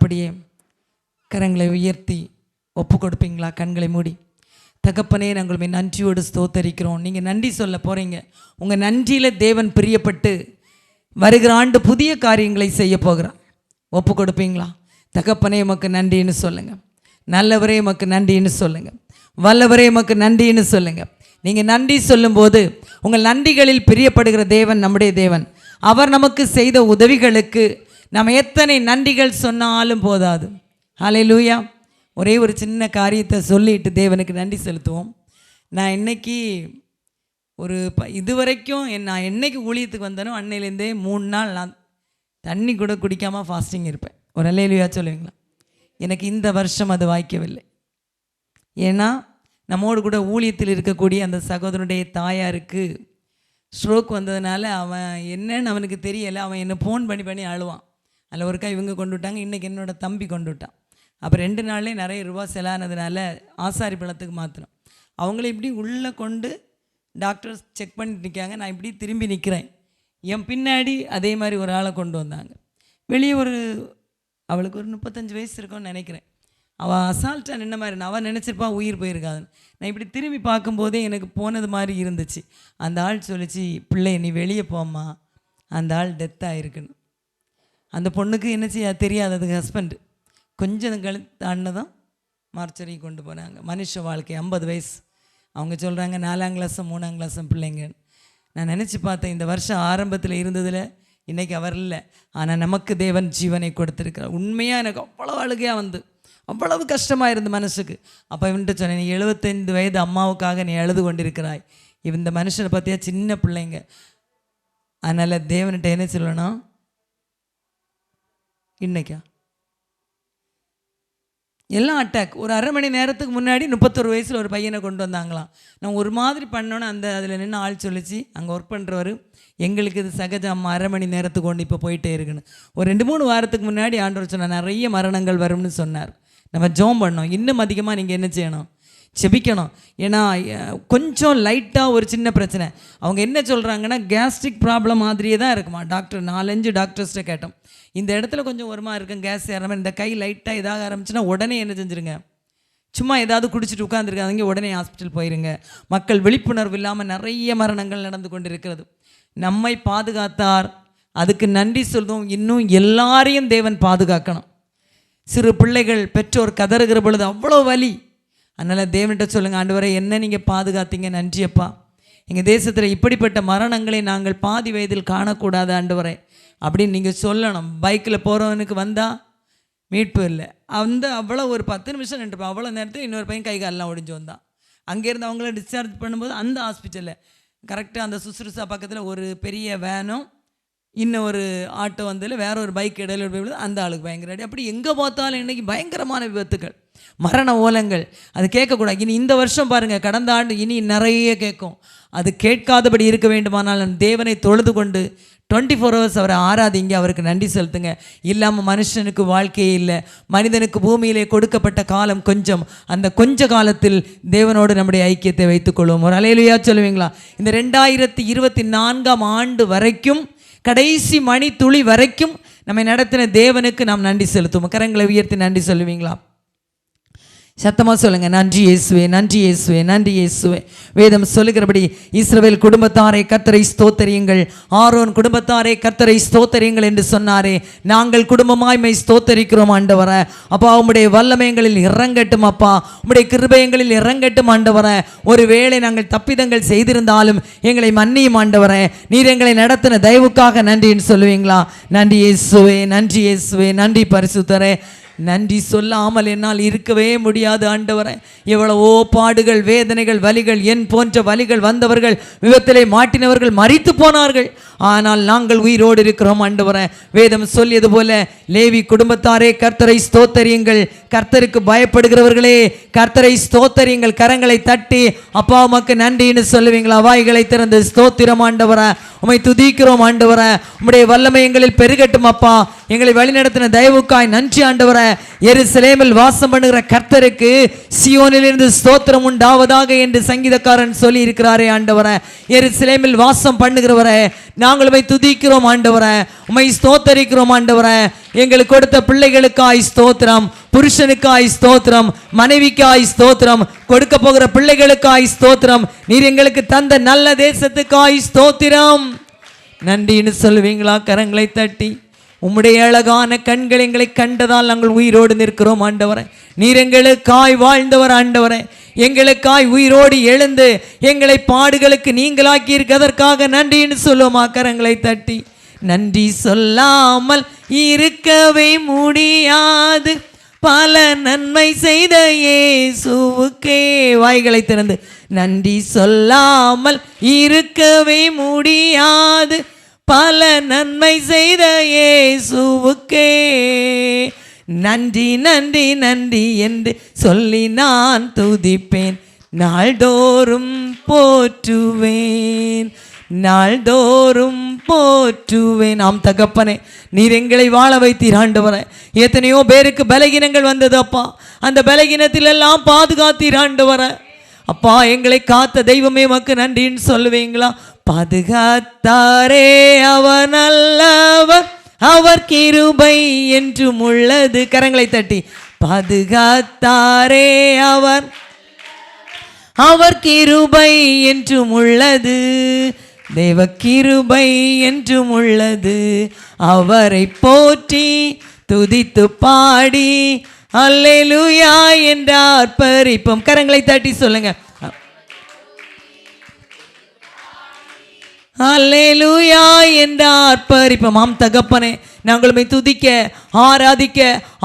அப்படியே கரங்களை உயர்த்தி ஒப்பு கொடுப்பீங்களா? கண்களை மூடி. தகப்பனே, நாங்கள் நன்றியோடு ஸ்தோத்தரிக்கிறோம். நீங்கள் நன்றி சொல்ல போகிறீங்க. உங்கள் நன்றியில் தேவன் பிரியப்பட்டு வருகிற ஆண்டு புதிய காரியங்களை செய்ய போகிறார். ஒப்பு கொடுப்பீங்களா? தகப்பனே, உமக்கு நன்றின்னு சொல்லுங்கள். நல்லவரே, உமக்கு நன்றின்னு சொல்லுங்கள். வல்லவரே, உமக்கு நன்றின்னு சொல்லுங்கள். நீங்கள் நன்றி சொல்லும்போது உங்கள் நன்றிகளில் பிரியப்படுகிற தேவன் நம்முடைய தேவன். அவர் நமக்கு செய்த உதவிகளுக்கு நம்ம எத்தனை நன்றிகள் சொன்னாலும் போதாது. ஹல்லேலூயா. ஒரே ஒரு சின்ன காரியத்தை சொல்லிட்டு தேவனுக்கு நன்றி செலுத்துவோம். நான் இன்னைக்கு இதுவரைக்கும் நான் என்னைக்கு ஊழியத்துக்கு வந்தேனோ அன்னையிலேருந்தே 3 நாள் நான் தண்ணி கூட குடிக்காமல் ஃபாஸ்டிங் இருப்பேன். ஒரு ஹல்லேலூயா சொல்லுவீங்களா? எனக்கு இந்த வருஷம் அது வாய்க்கவில்லை. ஏன்னா நம்மோடு கூட ஊழியத்தில் இருக்கக்கூடிய அந்த சகோதரனுடைய தாயாருக்கு ஸ்ட்ரோக் வந்ததுனால அவன் என்னன்னு அவனுக்கு தெரியலை. அவன் என்னை ஃபோன் பண்ணி அழுவான். அதில் ஒருக்கா இவங்க கொண்டு விட்டாங்க, இன்றைக்கி என்னோட தம்பி கொண்டு விட்டான். அப்போ 2 நாள்லேயே நிறைய ரூபா செலானதுனால ஆசாரி பழத்துக்கு மாற்றினோம். அவங்கள இப்படி உள்ளே கொண்டு டாக்டர்ஸ் செக் பண்ணிட்டு நிற்காங்க. நான் இப்படி திரும்பி நிற்கிறேன். என் பின்னாடி அதே மாதிரி ஒரு ஆளை கொண்டு வந்தாங்க. வெளியே அவளுக்கு ஒரு 35 வயசு இருக்கும்னு நினைக்கிறேன். அவள் அசால்ட்டாக நின்ன மாதிரி அவன் நினச்சிருப்பான் உயிர் போயிருக்காதுன்னு. நான் இப்படி திரும்பி பார்க்கும்போதே எனக்கு போனது மாதிரி இருந்துச்சு. அந்த ஆள் சொல்லிச்சு, பிள்ளை நீ வெளியே போம்மா, அந்த ஆள் டெத் ஆகிருக்குன்னு. அந்த பொண்ணுக்கு என்ன செய்ய தெரியாது, அதுக்கு ஹஸ்பண்டு. கொஞ்சம் தாண்டினதான் மார்ச்சரி கொண்டு போனாங்க. மனுஷ வாழ்க்கை 50 வயசு. அவங்க சொல்கிறாங்க 4ஆம் கிளாஸும் 3ஆம் கிளாஸும் பிள்ளைங்க. நான் நினச்சி பார்த்தேன், இந்த வருஷம் ஆரம்பத்தில் இருந்ததில் இன்றைக்கி அவர் இல்லை. ஆனால் நமக்கு தேவன் ஜீவனை கொடுத்துருக்கிறார். உண்மையாக எனக்கு அவ்வளோ அழுகையாக அவ்வளவு கஷ்டமாக இருந்து மனசுக்கு. அப்போ இவன்ட்டு சொன்னேன், நீ 75 வயது அம்மாவுக்காக நீ அழுது கொண்டிருக்கிறாய். இந்த மனுஷனை பார்த்தியா சின்ன பிள்ளைங்க. அதனால் தேவன்கிட்ட என்ன சொல்லணும், இன்னைக்கா எல்லாம் அட்டாக். ஒரு அரை மணி நேரத்துக்கு முன்னாடி 31 வயசில் ஒரு பையனை கொண்டு வந்தாங்களாம். நான் ஒரு மாதிரி பண்ணோன்னே அதில் நின்று ஆள் சொல்லிச்சு, அங்கே ஒர்க் பண்ணுறவர், எங்களுக்கு இது சகஜம் அம்மா, அரை மணி நேரத்துக்கு கொண்டு இப்போ போயிட்டே இருக்குன்னு. ஒரு 2-3 வாரத்துக்கு முன்னாடி ஆண்டவர் சொன்னார், நிறைய மரணங்கள் வரும்னு சொன்னார். நம்ம ஜெபம் பண்ணோம். இன்னும் அதிகமாக நீங்கள் என்ன செய்யணும், செபிக்கணும். ஏன்னா கொஞ்சம் லைட்டாக ஒரு சின்ன பிரச்சனை. அவங்க என்ன சொல்கிறாங்கன்னா கேஸ்ட்ரிக் ப்ராப்ளம் மாதிரியே தான் இருக்குமா. டாக்டர் 4-5 டாக்டர்ஸ்ட்டை கேட்டோம். இந்த இடத்துல கொஞ்சம் ஒருமா இருக்கும், கேஸ் ஏறாமல், இந்த கை லைட்டாக இதாக ஆரம்பிச்சுன்னா உடனே என்ன செஞ்சுருங்க, சும்மா ஏதாவது குடிச்சிட்டு உட்காந்துருக்காங்க, உடனே ஹாஸ்பிட்டல் போயிருங்க. மக்கள் விழிப்புணர்வு இல்லாமல் நிறைய மரணங்கள் நடந்து கொண்டு இருக்கிறது. நம்மை பாதுகாத்தார், அதுக்கு நன்றி சொல்லுவோம். இன்னும் எல்லாரையும் தேவன் பாதுகாக்கணும். சிறு பிள்ளைகள் பெற்றோர் கதறுகிற பொழுது அவ்வளோ வலி. அதனால் தேவன்கிட்ட சொல்லுங்கள், ஆண்டவரே என்ன நீங்கள் பாதுகாத்தீங்க, நன்றியப்பா. எங்கள் தேசத்தில் இப்படிப்பட்ட மரணங்களை நாங்கள் பாதி வயதில் காணக்கூடாது ஆண்டவரே அப்படின்னு நீங்கள் சொல்லணும். பைக்கில் போகிறவனுக்கு வந்தால் மீட்பு இல்லை. அவ்வளோ ஒரு 10 நிமிஷம் நின்றுப்பா. அவ்வளோ நேரத்தில் இன்னொரு பையன் கை காலெலாம் ஒடிஞ்சு வந்தான். அங்கேருந்து அவங்கள டிஸ்சார்ஜ் பண்ணும்போது அந்த ஹாஸ்பிட்டலில் கரெக்டாக அந்த சுசுருசா பக்கத்தில் ஒரு பெரிய வேனும் இன்னும் ஒரு ஆட்டோ வந்ததில் வேற ஒரு பைக் இடையில போய் அந்த ஆளுக்கு பயங்கர அடி. அப்படி எங்கே பார்த்தாலும் இன்றைக்கி பயங்கரமான விபத்துக்கள், மரண ஓலங்கள். அது கேட்கக்கூடாது. இனி இந்த வருஷம் பாருங்கள், கடந்த ஆண்டு இனி நிறைய கேட்கும். அது கேட்காதபடி இருக்க வேண்டுமானால் தேவனை தொழுது கொண்டு 24 hours அவரை ஆராதிங்க, அவருக்கு நன்றி செலுத்துங்க. இல்லாமல் மனுஷனுக்கு வாழ்க்கையே இல்லை. மனிதனுக்கு பூமியிலே கொடுக்கப்பட்ட காலம் கொஞ்சம். அந்த கொஞ்ச காலத்தில் தேவனோடு நம்முடைய ஐக்கியத்தை வைத்துக்கொள்வோம். ஒரு ஹல்லேலூயா சொல்லுவீங்களா? இந்த 2024ஆம் ஆண்டு வரைக்கும், கடைசி மணி துளி வரைக்கும் நம்மை நடத்தின தேவனுக்கு நாம் நன்றி செலுத்துவோம். கரங்களை உயர்த்தி நன்றி சொல்லுவீங்களா? சத்தமாக சொல்லுங்கள், நன்றி இயேசுவே, நன்றி இயேசுவே, நன்றி இயேசுவே. வேதம் சொல்லுகிறபடி இஸ்ரவேல் குடும்பத்தாரை கர்த்தரை ஸ்தோத்தரியுங்கள், ஆரோன் குடும்பத்தாரை கர்த்தரை ஸ்தோத்தரியுங்கள் என்று சொன்னாரே. நாங்கள் குடும்பமாய் மை ஸ்தோத்தரிக்கிறோம் ஆண்டவரே. அப்பா உம்முடைய வல்லமைகளில் இறங்கட்டும், அப்பா உம்முடைய கிருபைகளில் இறங்கட்டும் ஆண்டவரே. ஒருவேளை நாங்கள் தப்பிதங்கள் செய்திருந்தாலும் எங்களை மன்னியும் ஆண்டவரே. நீர் எங்களை நடத்தின தயவுக்காக நன்றின்னு சொல்லுவீங்களா? நன்றி இயேசுவே, நன்றி இயேசுவே, நன்றி பரிசுத்தரே. நன்றி சொல்லாமல் என்னால் இருக்கவே முடியாது ஆண்டவரே. எவ்வளவோ பாடுகள், வேதனைகள், வலிகள், என் போன்ற வலிகள் வந்தவர்கள், விபத்திலே மாட்டினவர்கள் மரித்து போனார்கள். ஆனால் நாங்கள் உயிரோடு இருக்கிறோம் ஆண்டவரே. வேதம் சொல்லியது போல லேவி குடும்பத்தாரே கர்த்தரை ஸ்தோத்தரியுங்கள், கர்த்தருக்கு பயப்படுகிறவர்களே கர்த்தரை ஸ்தோத்தரியுங்கள். கரங்களை தட்டி அப்பா உமக்கு நன்றின்னு சொல்லுவீங்களா? வாய்களை திறந்து ஸ்தோத்திரம் ஆண்டவரே, உம்மை துதிக்கிறோம் ஆண்டவரே. உம்முடைய வல்லமை எங்களில் பெருகட்டும் அப்பா. எங்களை வழிநடத்தின தயவுக்காய் நன்றி ஆண்டவரே. எருசலேமில் வாசம் பண்ணுகிற கர்த்தர் கர்த்தருக்கு சியோனிலிருந்து ஸ்தோத்திரம் உண்டாவதாக என்று சங்கீதக்காரன் சொல்லி இருக்கிறாரே ஆண்டவரே. எருசலேமில் வாசம் பண்ணுகிறவரே, நாங்கள் உம்மை துதிக்கிறோம் ஆண்டவரே, உம்மை ஸ்தோத்தரிக்கிறோம் ஆண்டவரே. எங்களுக்கு கொடுத்த பிள்ளைகளுக்காய் ஸ்தோத்திரம், புருஷனுக்காய் ஸ்தோத்திரம், மனைவிக்காய் ஸ்தோத்திரம், கொடுக்க போகிற பிள்ளைகளுக்காய் ஸ்தோத்திரம், நீர் எங்களுக்கு தந்த நல்ல தேசத்துக்காய் ஸ்தோத்திரம். நன்றின்னு சொல்லுவீங்களா? கரங்களை தட்டி. உம்முடைய அழகான கண்கள் எங்களை கண்டதால் நாங்கள் உயிரோடு நிற்கிறோம் ஆண்டவரே. நீர் எங்களுக்காய் வாழ்ந்தவர் ஆண்டவரே. எங்களுக்காய் உயிரோடு எழுந்து எங்களை பாடுகளுக்கு நீங்களாக்கி இருக்கதற்காக நன்றின்னு சொல்லுவோமா? கரங்களை தட்டி. நன்றி சொல்லாமல் இருக்கவே முடியாது, பல நன்மை செய்த இயேசுவுக்கே. வாய்களை திறந்து நன்றி சொல்லாமல் இருக்கவே முடியாது, பல நன்மை செய்த இயேசுவுக்கே நன்றி நன்றி நன்றி என்று சொல்லி நான் துதிப்பேன், நாள்தோறும் போற்றுவேன், நாள்தோறும் போற்றுவேன். ஆம் தகப்பனே, நீர் எங்களை வாழ வைத்தீர் ஆண்டவரே. எத்தனையோ பேருக்கு பலகீனங்கள் வந்தது அப்பா, அந்த பலகீனத்தில் எல்லாம் பாதுகாத்தீர் ஆண்டவரே. அப்பா, எங்களை காத்த தெய்வமே உமக்கு நன்றின்னு சொல்லுவீங்களா? பாதுகாத்தாரே அவர் நல்லவர், அவர் கிருபை என்றும் உள்ளது. கரங்களை தட்டி. பாதுகாத்தாரே அவர் கிருபை என்றும் உள்ளது, தேவ கிருபை என்றும் உள்ளது. அவரை போற்றி துதித்து பாடி அல்லேலூயா என்ற ஆர்ப்பரிப்போம். கரங்களை தட்டி சொல்லுங்க. அல்லேலூயா என்ற ஆர்ப்பரிப்போம். ஆம் தகப்பனே, நாங்களுமே துதிக்க ஆராதிக்க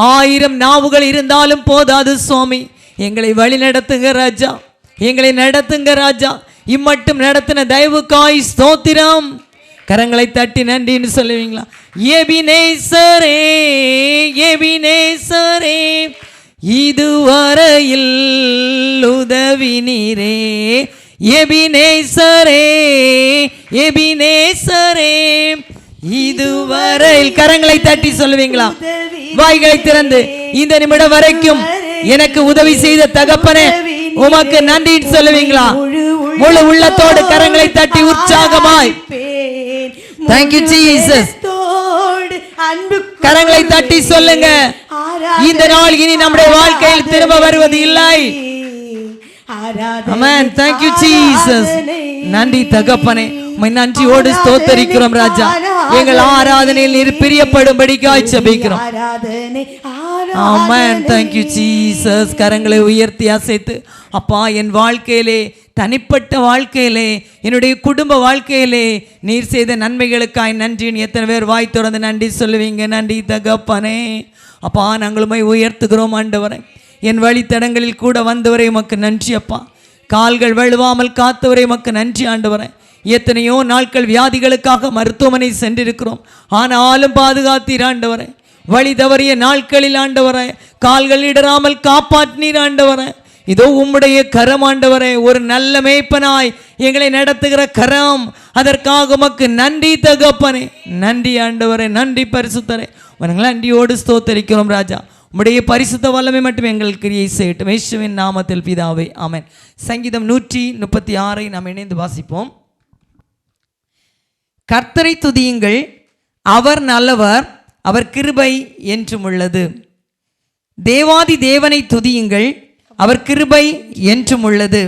1000 நாவுகள் இருந்தாலும் போதாது சுவாமி. எங்களை வழி நடத்துங்க ராஜா, எங்களை நடத்துங்க ராஜா. இம்மட்டும் நடத்தின தயவுக்காய் ஸ்தோத்திரம். கரங்களை தட்டி நன்றின்னு சொல்லுவீங்களா? எபினேசரே எபினேசரே, இதுவரையில் உதவி நீரே. எபினேசரே எபினேசரே, இதுவரையில். கரங்களை தட்டி சொல்லுவீங்களா? வாய்களை திறந்து இந்த நிமிடம் வரைக்கும் எனக்கு உதவி செய்த தகப்பனே உமக்கு நன்றி சொல்லுவீங்களா? முழு உள்ளத்தோடு கரங்களை தட்டி உற்சாகமாய் Thank you Jesus. கரங்களை தட்டி சொல்லுங்க. இந்த நாள் இனி நம்முடைய வாழ்க்கையில் திரும்ப வருவது இல்லை. Amen. Thank you Jesus. நன்றி தகப்பனே, உம்மை நன்றியோடு ஸ்தோத்திரிக்கிறோம் ராஜா. எங்கள் ஆராதனையில் நீர் பிரியப்படும்படிக்காய் ஜெபிக்கிறோம். Amen. Thank you Jesus. கரங்களை உயர்த்தி அசைத்து, அப்பா, என் வாழ்க்கையிலே, தனிப்பட்ட வாழ்க்கையிலே, என்னுடைய குடும்ப வாழ்க்கையிலே நீர் செய்த நன்மைகளுக்காய் நன்றின்னு எத்தனை பேர் வாய் திறந்து நன்றி சொல்லுவீங்க? நன்றி தகப்பனே. அப்பா, நாங்களுமே உயர்த்துகிறோம் ஆண்டவரே. என் வழித்தடங்களில் கூட வந்தவரை உமக்கு நன்றி அப்பா. கால்கள் வழுவாமல் காத்தவரை உமக்கு நன்றி ஆண்டவரே. எத்தனையோ நாட்கள் வியாதிகளுக்காக மருத்துவமனை சென்றிருக்கிறோம், ஆனாலும் பாதுகாத்தீர் ஆண்டவரே. வழி தவறிய நாட்களில் ஆண்டவரே கால்கள் இடராமல் காப்பாற்றினீர் ஆண்டவரே. இதோ உம்முடைய கரம் ஆண்டவரே, ஒரு நல்ல மேய்ப்பனாய் எங்களை நடத்துகிற கரம். அதற்காக உமக்கு நன்றி தகப்பனே. நன்றி ஆண்டவரே, நன்றி பரிசுத்தரே. உங்களை நன்றியோடு ஸ்தோத்தரிக்கிறோம் ராஜா. உம்முடைய பரிசுத்த வல்லமை மட்டும் எங்கள் கிரியை செய்யட்டும். இயேசுவின் நாமத்தில் பிதாவே, ஆமென். சங்கீதம் 136 நாம் இணைந்து வாசிப்போம். கர்த்தரை துதியுங்கள், அவர் நல்லவர், அவர் கிருபை என்றும் உள்ளது. தேவாதி தேவனை துதியுங்கள், அவர் கிருபை என்றும் உள்ளது.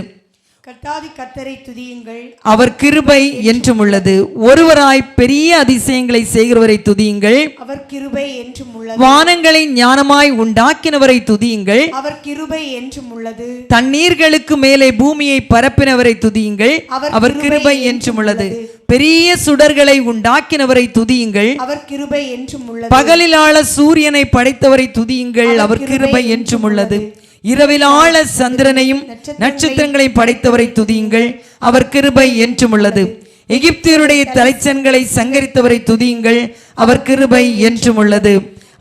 கர்த்தாதி கர்த்தரை துதியுங்கள், அவர் கிருபை என்றும் உள்ளது. ஒருவராய் பெரிய அதிசயங்களை செய்கிறவரை துதியுங்கள், அவர் கிருபை என்றும் உள்ளது. வானங்களை ஞானமாய் உண்டாக்கினவரை துதியுங்கள், அவர் கிருபை என்றும் உள்ளது. தண்ணீர்களுக்கு மேலே பூமியை பரப்பினவரை துதியுங்கள், அவர் கிருபை என்றும் உள்ளது. பெரிய சுடர்களை உண்டாக்கினவரை துதியுங்கள், அவர் கிருபை என்றும் உள்ளது. பகலில் ஆள சூரியனை படைத்தவரை துதியுங்கள், அவர் கிருபை என்றும் உள்ளது. இரவில் ஆள சந்திரனையும் நட்சத்திரங்களையும் படைத்தவரை துதியுங்கள், அவர் கிருபை என்றும் உள்ளது. எகிப்தியருடைய தலைச்சன்களை சங்கரித்தவரை துதியுங்கள், அவர் கிருபை என்றும் உள்ளது.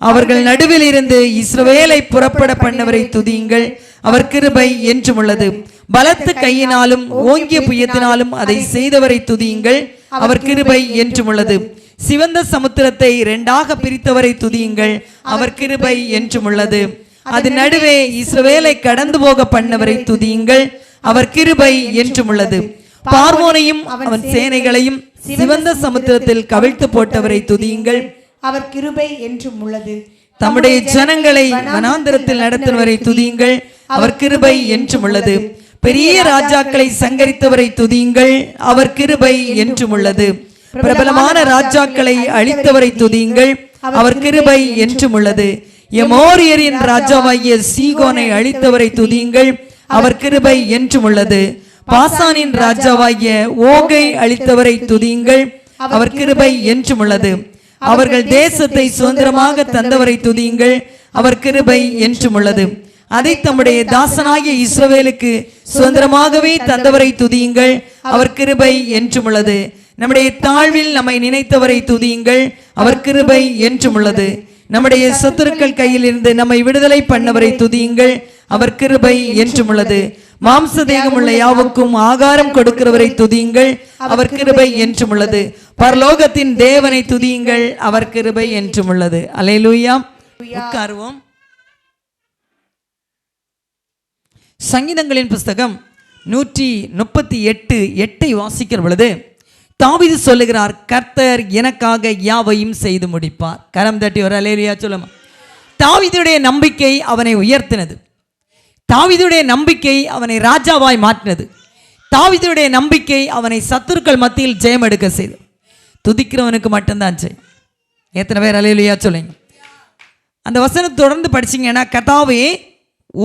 அவர்கள் நடுவில் இருந்து இஸ்ரவேலை புறப்பட பண்ணவரை துதியுங்கள், அவர் கிருபை என்றும் உள்ளது. பலத்த கையினாலும் ஓங்கிய புயத்தினாலும் அதை செய்தவரை துதியுங்கள், அவர் கிருபை என்றும் உள்ளது. சிவந்த சமுத்திரத்தை 2ஆக பிரித்தவரை துதியுங்கள், அவர் கிருபை என்றும் உள்ளது. அது நடுவே இஸ்ரவேலை கடந்து போக பண்ணவரை துதியுங்கள். அவர் கிருபை என்றும் உள்ளது. பார்வோனையும் அவன் சேனைகளையும் சிவந்த சமுத்திரத்தில் கவிழ்த்து போட்டவரை துதியுங்கள். அவர் கிருபை என்றும் உள்ளது. தம்முடைய ஜனங்களை வனாந்தரத்தில் நடத்துவரை துதியுங்கள். அவர் கிருபை என்றும் உள்ளது. பெரிய ராஜாக்களை சங்கரித்தவரை துதியுங்கள். அவர் கிருபை என்றும் உள்ளது. பிரபலமான ராஜாக்களை அழித்தவரை துதியுங்கள். அவர் கிருபை என்றும் உள்ளது. எமோரியரின் ராஜாவாகிய சீகோனை அழித்தவரை துதியுங்கள். அவர் கிருபை என்றும் உள்ளது. பாசானின் ராஜாவாகிய ஓகை அழித்தவரை துதியுங்கள். அவர் கிருபை என்றும் உள்ளது. அவர்கள் தேசத்தை சுதந்திரமாக தந்தவரை துதியுங்கள். அவர் கிருபை என்றும் உள்ளது. அதை தம்முடைய தாசனாகிய இஸ்ரவேலுக்கு சுதந்திரமாகவே தந்தவரை துதியுங்கள். அவர் கிருபை என்றும் உள்ளது. நம்முடைய தாழ்வில் நம்மை நினைத்தவரை துதியுங்கள். அவர் கிருபை என்றும் உள்ளது. நம்முடைய சத்துருக்கள் கையில் இருந்து நம்மை விடுதலை பண்ணவரை துதியுங்கள். அவர் கிருபை என்றும் உள்ளது. மாம்ச தேகமுள்ள யாவுக்கும் ஆகாரம் கொடுக்கிறவரை துதியுங்கள். அவர் கிருபை என்றும் உள்ளது. பரலோகத்தின் தேவனை துதியுங்கள். அவர் கிருபை என்றும் உள்ளது. அல்லேலூயா. உட்காருவோம். சங்கீதங்களின் புஸ்தகம் 138:8 வாசிக்கிற பொழுது தாவீது சொல்லுகிறார், கர்த்தர் எனக்காக யாவையும் செய்து முடிப்பார். கரம் தட்டி ஒரு அல்லேலூயா சொல்லுமா. தாவீதுடைய நம்பிக்கை அவனை உயர்த்தினது. தாவீதுடைய நம்பிக்கை அவனை ராஜாவாய் மாற்றினது. தாவீதுடைய நம்பிக்கை அவனை சத்துருக்கள் மத்தியில் ஜெயம் எடுக்க செய்தது. துதிக்கிறவனுக்கு மட்டும்தான் ஜெயம். எத்தனை பேர் அல்லேலூயா சொல்லுங்க. அந்த வசனத்தை தொடர்ந்து படிச்சிங்கன்னா, கர்த்தாவே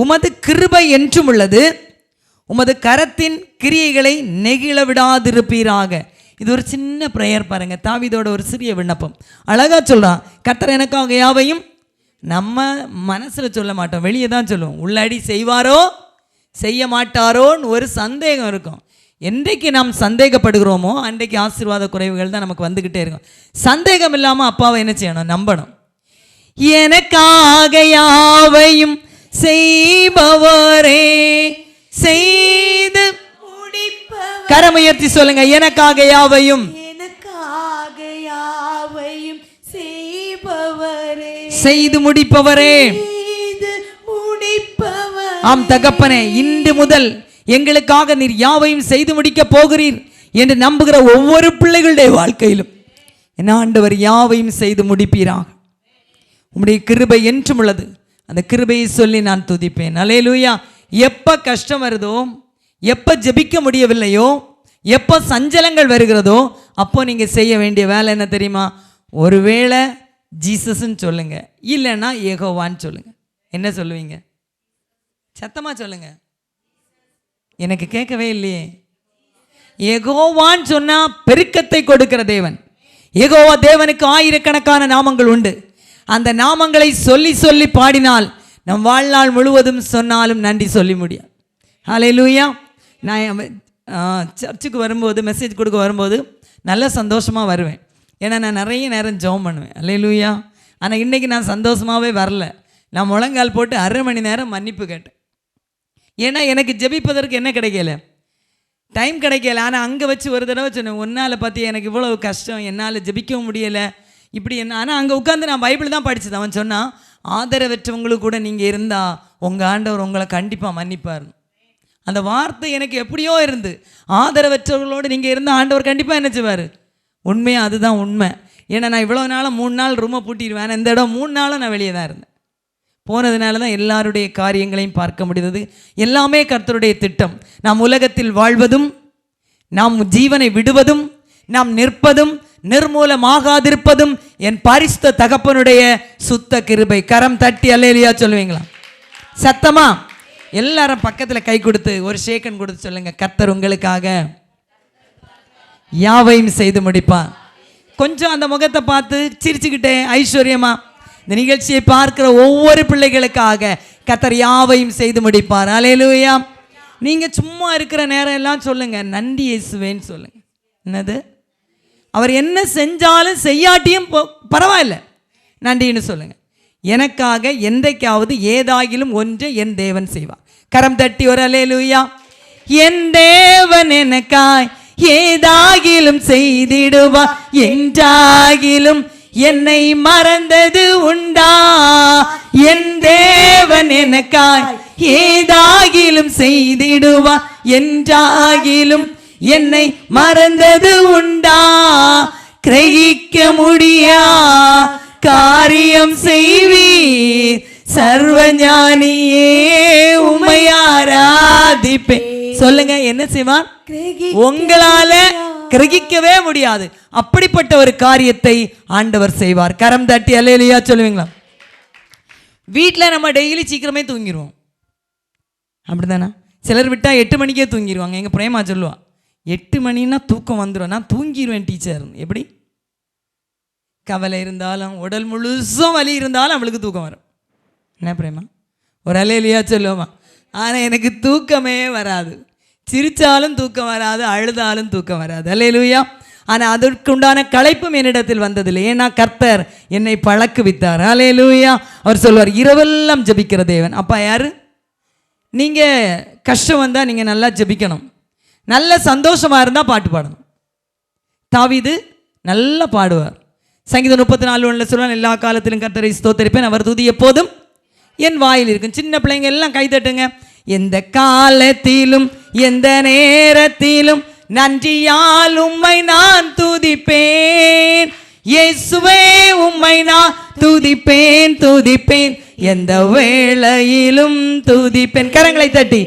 உமது கிருபை என்றும் உள்ளது. உமது கரத்தின் கிரியைகளை நெகிழ விடாதிருப்பீராக. இது ஒரு சின்ன ப்ரேயர் பாருங்க. தாவீதோட ஒரு சிறிய விண்ணப்பம். அழகா சொல்றான், கர்த்தர் எனக்காக யாவையும். நம்ம மனசில் சொல்ல மாட்டோம், வெளியே தான் சொல்லுவோம். உள்ளாடி செய்வாரோ செய்ய மாட்டாரோன்னு ஒரு சந்தேகம் இருக்கும். என்றைக்கு நாம் சந்தேகப்படுகிறோமோ அன்றைக்கு ஆசீர்வாத குறைவுகள் தான் நமக்கு வந்துக்கிட்டே இருக்கும். சந்தேகம் இல்லாமல் அப்பாவை என்ன செய்யணும்? நம்பணும். எனக்காக யாவையும் செய்பவரே செய்து முடிப்பவர். கரமுயர்த்தி சொல்லுங்க, எனக்காக யாவையும். எனக்காக யாவையும் செய்பவரே செய்து முடிப்பவரே. ஆம் தகப்பனே, இன்று முதல் எங்களுக்காக நீர் யாவையும் செய்து முடிக்க போகிறீர் என்று நம்புகிற ஒவ்வொரு பிள்ளைகளுடைய வாழ்க்கையிலும் என்ன ஆண்டவர் யாவையும் செய்து முடிப்பீராக. உம்முடைய கிருபை என்றும் உள்ளது. அந்த கிருபையை சொல்லி நான் துதிப்பேன். அல்லேலூயா. எப்போ கஷ்டம் வருதோ, எப்போ ஜெபிக்க முடியவில்லையோ, எப்போ சஞ்சலங்கள் வருகிறதோ, அப்போ நீங்கள் செய்ய வேண்டிய வேலை என்ன தெரியுமா? ஒருவேளை ஜீசஸ்ன்னு சொல்லுங்க, இல்லைன்னா யெகோவான்னு சொல்லுங்க. என்ன சொல்லுவீங்க? சத்தமாக சொல்லுங்க. எனக்கு கேட்கவே இல்லையே. யெகோவான்னு சொன்னால் பெருக்கத்தை கொடுக்கிற தேவன். யெகோவா தேவனுக்கு ஆயிரக்கணக்கான நாமங்கள் உண்டு. அந்த நாமங்களை சொல்லி சொல்லி பாடினால் நம் வாழ்நாள் முழுவதும் சொன்னாலும் நன்றி சொல்லி முடியாது. ஹல்லேலூயா. நான் சர்ச்சுக்கு வரும்போது, மெசேஜ் கொடுக்க வரும்போது நல்ல சந்தோஷமாக வருவேன். ஏன்னா நான் நிறைய நேரம் ஜெபம் பண்ணுவேன். ஹல்லேலூயா. ஆனால் இன்றைக்கி நான் சந்தோஷமாகவே வரல. நான் முழங்கால் போட்டு 1/2 மணி நேரம் மன்னிப்பு கேட்டேன். ஏன்னா எனக்கு ஜெபிப்பதற்கு என்ன கிடைக்கல, டைம் கிடைக்கல. ஆனால் அங்கே வச்சு ஒரு தடவை சொன்னேன், உன்னால் பார்த்தியா எனக்கு இவ்வளவு கஷ்டம், என்னால் ஜெபிக்கவும் முடியலை இப்படி என்ன. ஆனால் அங்கே உட்காந்து நான் பைபிள் தான் படித்தது. அவன் சொன்னான், ஆதரவற்றவங்களுக்கு கூட நீங்கள் இருந்தால் உங்கள் ஆண்டவர் உங்களை கண்டிப்பாக மன்னிப்பார். அந்த வார்த்தை எனக்கு எப்படியோ இருந்து, ஆதரவற்றவர்களோடு நீங்கள் இருந்தால் ஆண்டவர் கண்டிப்பாக என்ன செய்வார். உண்மையாக அதுதான் உண்மை. ஏன்னா நான் இவ்வளோ நாளாக 3 நாள் ரூமை பூட்டிடுவேன். இந்த இடம் 3 நாளும் நான் வெளியே தான் இருந்தேன். போனதுனால தான் எல்லாருடைய காரியங்களையும் பார்க்க முடிந்தது. எல்லாமே கர்த்தருடைய திட்டம். நாம் உலகத்தில் வாழ்வதும், நாம் ஜீவனை விடுவதும், நாம் நிற்பதும், நிர்மூலமாகாதிருப்பதும் என் பரிசுத்த தகப்பனுடைய சுத்த கிருபை. கரம் தட்டி அல்லேலூயா சொல்லுவீங்களா? சத்தமா எல்லாரும் பக்கத்தில் கை கொடுத்து ஒரு ஷேக்கன் கொடுத்து சொல்லுங்க, கர்த்தர் உங்களுக்காக யாவையும் செய்து முடிப்பான். கொஞ்சம் அந்த முகத்தை பார்த்து சிரிச்சுக்கிட்டே ஐஸ்வர்யமா இந்த நிகழ்ச்சியை பார்க்கிற ஒவ்வொரு பிள்ளைகளுக்காக கர்த்தர் யாவையும் செய்து முடிப்பார். அல்லேலூயா. நீங்கள் சும்மா இருக்கிற நேரம் எல்லாம் சொல்லுங்க, நன்றி இயேசுவேன்னு சொல்லுங்க. என்னது? அவர் என்ன செஞ்சாலும் செய்யாட்டியும் பரவாயில்ல, நன்றின்னு சொல்லுங்க. எனக்காக என்றைக்காவது ஏதாகிலும் ஒன்று என் தேவன் செய்வார். கரம் தட்டி ஒரு அல்லேலூயா. என் தேவன் எனக்காய் ஏதாகிலும் செய்திடுவார், என்றாகிலும் என்னை மறந்தது உண்டா? என் தேவன் எனக்காய் ஏதாகிலும் செய்திடுவார் என்றாகிலும் என்னை மறந்தது உண்டா? கிரகிக்க முடியா காரியம் செய்வீர் சர்வஞானியே, உம்மை ஆராதிப்பேன். சொல்லுங்க, என்ன செய்வார்? உங்களால கிரகிக்கவே முடியாது அப்படிப்பட்ட ஒரு காரியத்தை ஆண்டவர் செய்வார். கரம் தட்டி அல்லேலூயா சொல்லுவீங்களா? வீட்டில் நம்ம டெய்லி சீக்கிரமே தூங்கிடுவோம், அப்படிதானே? சிலர் விட்டால் 8 மணிக்கே தூங்கிடுவாங்க. எங்கள் பிரேமா சொல்லுவா, 8 மணின்னா தூக்கம் வந்துடும், நான் தூங்கிடுவேன் டீச்சர். எப்படி? கவலை இருந்தாலும் உடல் முழுசும் வலி இருந்தாலும் அவளுக்கு தூக்கம் வரும். என்ன பிரேமா, ஒரு அல்லேலூயா சொல்லுவோமா? ஆனால் எனக்கு தூக்கமே வராது. சிரித்தாலும் தூக்கம் வராது, அழுதாலும் தூக்கம் வராது. அல்லேலூயா. ஆனால் அதற்குண்டான களைப்பும் என்னிடத்தில் வந்ததில்லை. ஏன்னா கர்த்தர் என்னை பழக்குவித்தார். அல்லேலூயா. அவர் சொல்வார், இரவெல்லாம் ஜெபிக்கிற தேவன். அப்பா யாரு? நீங்கள் கஷ்டம் வந்தால் நீங்கள் நல்லா ஜெபிக்கணும், நல்ல சந்தோஷமாக இருந்தால் பாட்டு பாடணும். தாவீது நல்லா பாடுவார். சங்கீதம் 34:1 சொல்லுவான், எல்லா காலத்திலும் கர்த்தரை ஸ்தோத்தரிப்பேன், அவர் துதி எப்போதும் என் வாயில் இருக்கும். சின்ன பிள்ளைங்க எல்லாம் கை தட்டுங்க. எந்த காலத்திலும் எந்த நேரத்திலும் நன்றியால் உம்மை நான் துதிப்பேன், இயேசுவே உம்மை நான் துதிப்பேன் துதிப்பேன், எந்த வேளையிலும் துதிப்பேன். கரங்களை தட்டி,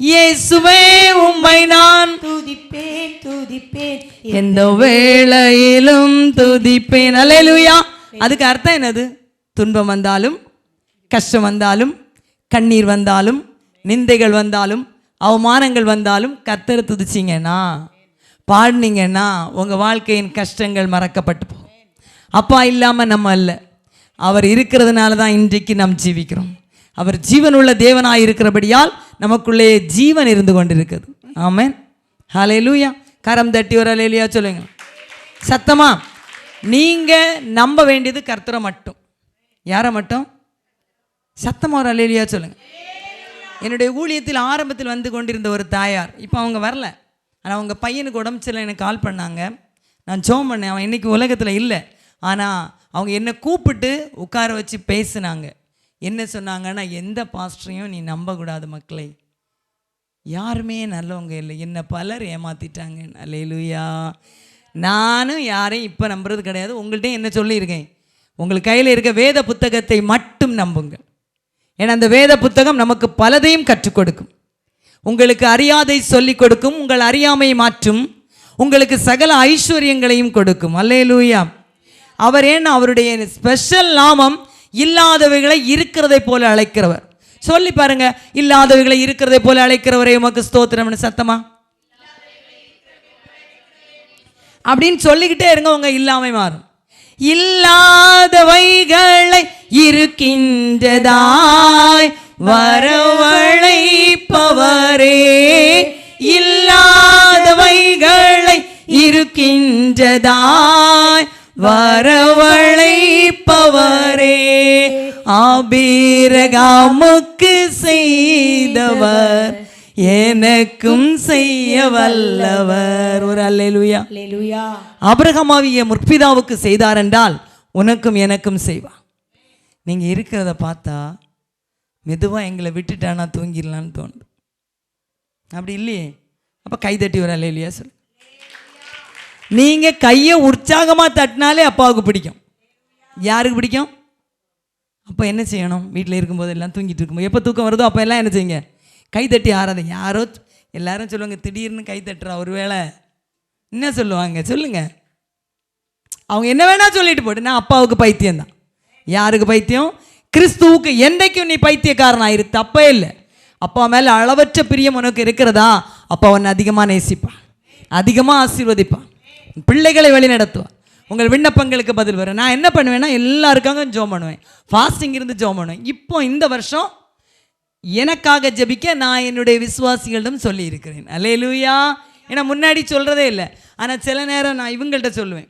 இயேசுவே உம்மை நான் துதிப்பேன் துதிப்பேன், எந்த வேளையிலும் துதிப்பேன். அல்லேலூயா. அதுக்கு அர்த்தம் என்னது? துன்பம் வந்தாலும், கஷ்டம் வந்தாலும், கண்ணீர் வந்தாலும், நிந்தைகள் வந்தாலும், அவமானங்கள் வந்தாலும் கர்த்தரை துதிச்சிங்கன்னா, பாடினீங்கன்னா உங்கள் வாழ்க்கையின் கஷ்டங்கள் மறக்கப்பட்டு போகும். அப்பா இல்லாமல் நம்ம அல்ல, அவர் இருக்கிறதுனால தான் இன்றைக்கு நாம் ஜீவிக்கிறோம். அவர் ஜீவனுள்ள தேவனாய் இருக்கிறபடியால் நமக்குள்ளே ஜீவன் இருந்து கொண்டிருக்குது. ஆமென். ஹல்லேலூயா. கரம் தட்டி ஒரு அல்லேலூயா சொல்லுங்க சத்தமா. நீங்கள் நம்ப வேண்டியது கர்த்தரை மட்டும். யாரை மட்டும்? சத்தமா ஒரு அல்லேலூயா சொல்லுங்க. என்னுடைய ஊழியத்தில் ஆரம்பத்தில் வந்து கொண்டிருந்த ஒரு தாயார், இப்போ அவங்க வரல, ஆனால் அவங்க பையனுக்கு உடம்பு சரியில்லை, எனக்கு கால் பண்ணாங்க. நான் ஜெபம் பண்ணேன். அவன் இன்றைக்கி உலகத்தில் இல்லை, ஆனால் அவங்க என்னை கூப்பிட்டு உட்கார வச்சு பேசினாங்க. என்ன சொன்னாங்கன்னா, எந்த பாஸ்டரையும் நீ நம்பக்கூடாது மக்களே, யாருமே நல்லவங்க இல்லை, என்னை பலர் ஏமாற்றிட்டாங்க. அல்லேலூயா. நானும் யாரையும் இப்போ நம்புறது கிடையாது. உங்கள்கிட்ட என்ன சொல்லியிருக்கேன்? உங்களுக்கு கையில் இருக்க வேத புத்தகத்தை மட்டும் நம்புங்க. ஏன்னா அந்த வேத புத்தகம் நமக்கு பலதையும் கற்றுக் கொடுக்கும். உங்களுக்கு அறியாதை சொல்லிக் கொடுக்கும், உங்கள் அறியாமையை மாற்றும், உங்களுக்கு சகல ஐஸ்வர்யங்களையும் கொடுக்கும். அல்லேலூயா. அவர் ஏன்னா அவருடைய ஸ்பெஷல் நாமம் இல்லாதவைகளை இருக்கிறதை போல அழைக்கிறவர். சொல்லி பாருங்க, இல்லாதவைகளை இருக்கிறதை போல அழைக்கிறவரே உமக்கு ஸ்தோத்திரம்னு சத்தமா அப்படின்னு சொல்லிக்கிட்டே இருங்க, உங்க இல்லாமை மாறும். இல்லாதவைகளை இருக்கின்றதாய் வரவழைப்பவரே, இல்லாதவைகளை இருக்கின்றதாய் வரவழைப்பவரே, ஆபிரகாமுக்கு செய்தவர் எனக்கும் செய்ய வல்லவர். ஒரு அல்லேலூயா. அல்லேலூயா. ஆபிரகாமாவிய முற்பிதாவுக்கு செய்தார் என்றால் உனக்கும் எனக்கும் செய்வார். நீங்கள் இருக்கிறத பார்த்தா மெதுவாக எங்களை விட்டுட்டானா தூங்கிடலான்னு தோணுது. அப்படி இல்லையே? அப்போ கைதட்டி ஒரு அல்லேலூயா சொல்லு. நீங்கள் கையை உற்சாகமாக தட்டினாலே அப்பாவுக்கு பிடிக்கும். யாருக்கு பிடிக்கும்? அப்போ என்ன செய்யணும்? வீட்டில் இருக்கும்போது எல்லாம் தூங்கிட்டு இருக்கும்போது எப்போ தூக்கம் வருதோ அப்போ எல்லாம் என்ன செய்யுங்க? கைதட்டி ஆறாத. யாரோ எல்லாரும் சொல்லுவாங்க, திடீர்னு கை தட்டுறா, ஒரு வேளை என்ன சொல்லுவாங்க சொல்லுங்க. அவங்க என்ன வேணா சொல்லிட்டு போட்டு, நான் அப்பாவுக்கு பைத்தியம் தான். யாருக்கு பைத்தியம்? கிறிஸ்துவுக்கு. என்றைக்கும் நீ பைத்தியக்காரன் ஆயிரு, தப்பே இல்லை. அப்பா மேலே அளவற்ற பிரியம் உனக்கு இருக்கிறதா, அப்பா உன்னை அதிகமாக நேசிப்பான், அதிகமாக ஆசீர்வதிப்பான், பிள்ளைகளை வழி நடத்துவான், உங்கள் விண்ணப்பங்களுக்கு பதில் வரும். நான் என்ன பண்ணுவேன்னா, எல்லாருக்காக ஜெபம் பண்ணுவேன், ஃபாஸ்டிங் இருந்து ஜெபம் பண்ணுவேன். இப்போ இந்த வருஷம் எனக்காக ஜெபிக்க நான் என்னுடைய விசுவாசிகளிடம் சொல்லி இருக்கிறேன். அல்லேலூயா. ஏன்னா முன்னாடி சொல்கிறதே இல்லை, ஆனால் சில நேரம் நான் இவங்கள்ட்ட சொல்லுவேன்,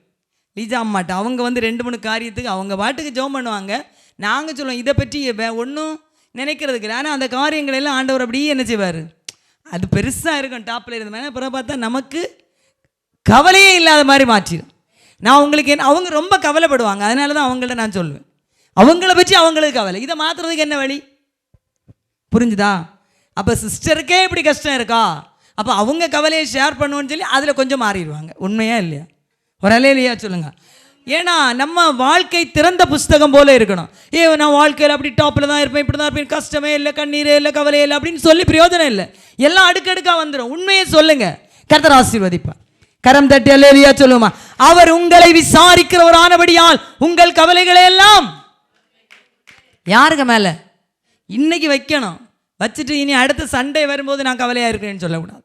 லீஜா அம்மாட்ட. அவங்க வந்து 2-3 காரியத்துக்கு அவங்க பாட்டுக்கு ஜெபம் பண்ணுவாங்க. நாங்கள் சொல்லுவோம், இதை பற்றி ஒன்றும் நினைக்கிறதுக்கு இல்லை. ஆனால் அந்த காரியங்களெல்லாம் ஆண்டவர் அப்படியே என்ன செய்வார், அது பெருசாக இருக்கும் டாப்பில் இருந்த மாதிரி. அப்புறம் பார்த்தா நமக்கு கவலையே இல்லாத மாதிரி மாற்றிடும். நான் உங்களுக்கு அவங்க ரொம்ப கவலைப்படுவாங்க, அதனால தான் அவங்கள்ட்ட நான் சொல்லுவேன். அவங்கள பற்றி அவங்களுக்கு கவலை, இதை மாற்றுறதுக்கு என்ன வழி? புரிஞ்சுதா? அப்போ சிஸ்டருக்கே இப்படி கஷ்டம் இருக்கா, அப்போ அவங்க கவலையை ஷேர் பண்ணுவோன்னு சொல்லி அதில் கொஞ்சம் மாறிடுவாங்க. உண்மையா இல்லையா? ஒரு அலையிலையா சொல்லுங்கள். ஏன்னா நம்ம வாழ்க்கை திறந்த புஸ்தகம் போல இருக்கணும். நான் வாழ்க்கையில் அப்படி டாப்பில் தான் இருப்பேன், இப்படி தான் இருப்பேன், கஷ்டமே இல்லை, கண்ணீரே இல்லை, கவலையே இல்லை அப்படின்னு சொல்லி பிரயோஜனம் இல்லை. எல்லாம் அடுக்கடுக்காக வந்துடும். உண்மையை சொல்லுங்க, கர்த்தர் ஆசீர்வதிப்பார். கரம் தட்டி அல்லேலூயா சொல்லுமா. அவர் உங்களை விசாரிக்கிறவர் ஆனபடியால் உங்கள் கவலைகளை எல்லாம் யாருக்கு மேலே இன்னைக்கு வைக்கணும். வச்சுட்டு இனி அடுத்த சண்டே வரும்போது நான் கவலையாக இருக்கேன்னு சொல்லக்கூடாது.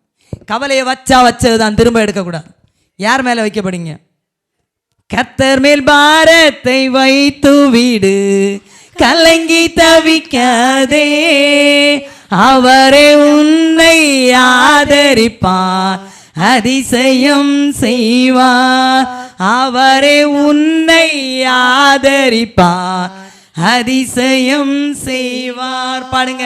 கவலையை வச்சது தான், திரும்ப எடுக்கக்கூடாது. யார் மேலே வைக்கப்படுங்க? கர்த்தர் மேல் பாரத்தை வைத்து விடு, கலங்கி தவிக்காதே, அவரே உன்னை ஆதரிப்பார், அதிசயம் செய்வார். அவரே உன்னை ஆதரிப்பார், அதிசயம் செய்வார். பாடுங்க.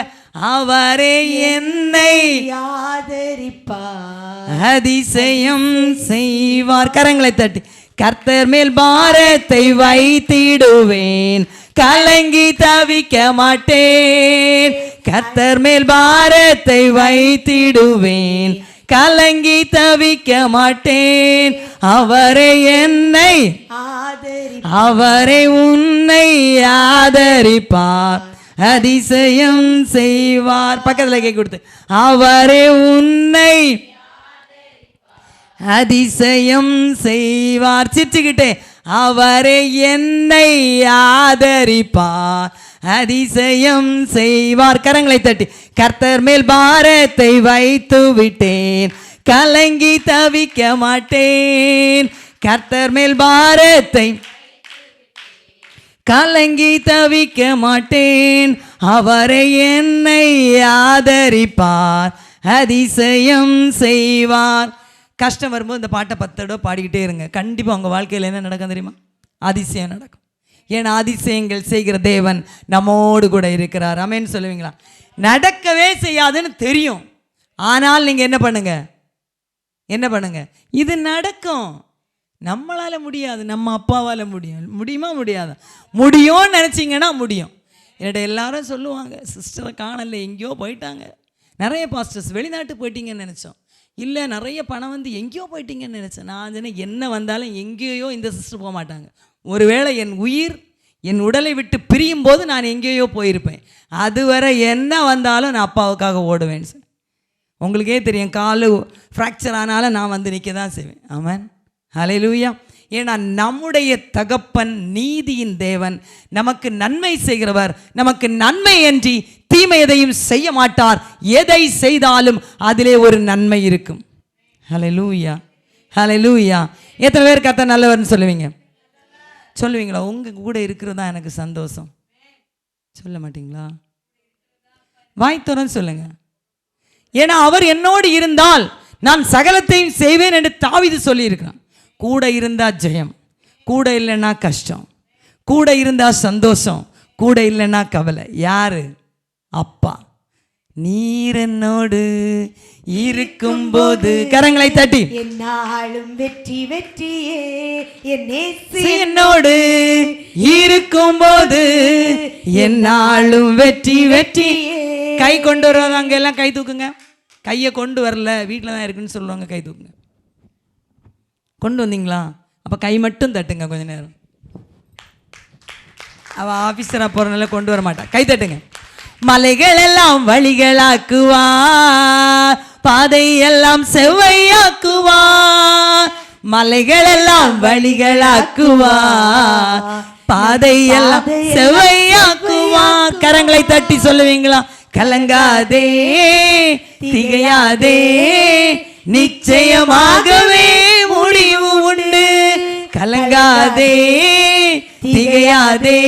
அவரே என்னை ஆதரிப்பார், அதிசயம் செய்வார். கரங்களை தட்டி. கர்த்தர் மேல் பாரத்தை வைத்திடுவேன், கலங்கி தவிக்க மாட்டேன். கர்த்தர் மேல் பாரத்தை வைத்திடுவேன், கலங்கி தவிக்க மாட்டேன். அவரே என்னை அவரே உன்னை ஆதரிப்பார், அதிசயம் செய்வார். பக்கத்தில் கை கொடுத்து. அவரே உன்னை அதிசயம் செய்வார். சிரிச்சுக்கிட்டே. அவரே என்னை ஆதரிப்பார், அதிசயம் செய்வார். கரங்களை தட்டி. கர்த்தர் மேல் பாரத்தை வைத்து விட்டேன், கலங்கி தவிக்க மாட்டேன். கர்த்தர் மேல் பாரத்தை கலங்கி தவிக்க மாட்டேன். அவரை என்னை ஆதரிப்பார், அதிசயம் செய்வார். கஷ்டம் வரும்போது இந்த பாட்டை 10 தடவை பாடிக்கிட்டே இருங்க. கண்டிப்பாக உங்கள் வாழ்க்கையில் என்ன நடக்கும் தெரியுமா? அதிசயம் நடக்கும். ஏன்னா அதிசயங்கள் செய்கிற தேவன் நம்மோடு கூட இருக்கிறார். ஆமென் சொல்லுவீங்களா? நடக்கவே செய்யாதுன்னு தெரியும், ஆனால் நீங்கள் என்ன பண்ணுங்க, இது நடக்கும். நம்மளால் முடியாது, நம்ம அப்பாவால் முடியும். முடியுமா? முடியாதா? முடியும்னு நினச்சிங்கன்னா முடியும். என்னோட எல்லாரும் சொல்லுவாங்க, சிஸ்டரை காணல, எங்கேயோ போயிட்டாங்க. நிறைய பாஸ்டர்ஸ் வெளிநாட்டு போயிட்டீங்கன்னு நினச்சோம். இல்லை, நிறைய பணம் வந்து எங்கேயோ போயிட்டீங்கன்னு நினச்சேன். நான் சொன்னேன், என்ன வந்தாலும் எங்கேயோ இந்த சிஸ்டர் போக மாட்டாங்க. ஒருவேளை என் உயிர் என் உடலை விட்டு பிரியும் போது நான் எங்கேயோ போயிருப்பேன். அதுவரை என்ன வந்தாலும் நான் அப்பாவுக்காக ஓடுவேன். உங்களுக்கே தெரியும், காலு ஃப்ராக்சர் ஆனாலும் நான் வந்து நிற்க தான் செய்வேன். ஆமென், ஹல்லேலூயா. ஏன்னா நம்முடைய தகப்பன் நீதியின் தேவன், நமக்கு நன்மை செய்கிறவர். நமக்கு நன்மை அன்றி தீமை எதையும் செய்ய மாட்டார். எதை செய்தாலும் அதிலே ஒரு நன்மை இருக்கும். ஹல்லேலூயா, ஹல்லேலூயா. எத்தனை பேர் கர்த்தர் நல்லவர்னு சொல்லுவீங்களா? உங்கள் கூட இருக்கிறது தான் எனக்கு சந்தோஷம். சொல்ல மாட்டீங்களா? வாய் திறந்து சொல்லுங்க. ஏன்னா அவர் என்னோடு இருந்தால் நான் சகலத்தையும் செய்வேன் என்று தாவீது சொல்லியிருக்கிறான். கூட இருந்தா ஜெயம், கூட இல்லைன்னா கஷ்டம், கூட இருந்தா சந்தோஷம், கூட இல்லைன்னா கவலை. யாரு? அப்பா. நீர் என்னோடு இருக்கும்போது. கரங்களை தட்டி. என்னாலும் வெற்றி வெற்றியே, என்னோடு இருக்கும்போது என்னாலும் வெற்றி வெற்றியே. கை கொண்டு வருவாங்க, அங்க எல்லாம் கை தூக்குங்க. கையை கொண்டு வரல, வீட்டில் தான் இருக்குன்னு சொல்லுவாங்க, கை தூக்குங்க. கொண்டு வந்தீங்களா? அப்போ கை மட்டும் தட்டுங்க கொஞ்ச நேரம். அவள் ஆஃபீஸராக போகிறனால கொண்டு வர மாட்டா. கை தட்டுங்க. மலைகள் எல்லாம் வழிகளாக்குவா, பாதை எல்லாம் செவ்வையாக்குவா. மலைகள் எல்லாம் வழிகளாக்குவா, பாதை எல்லாம் செவ்வையாக்குவா. கரங்களை தட்டி சொல்லுவீங்களா? கலங்காதே, திகையாதே, நிச்சயமாகவே முடிவு உண்டு. கலங்காதே, திகையாதே,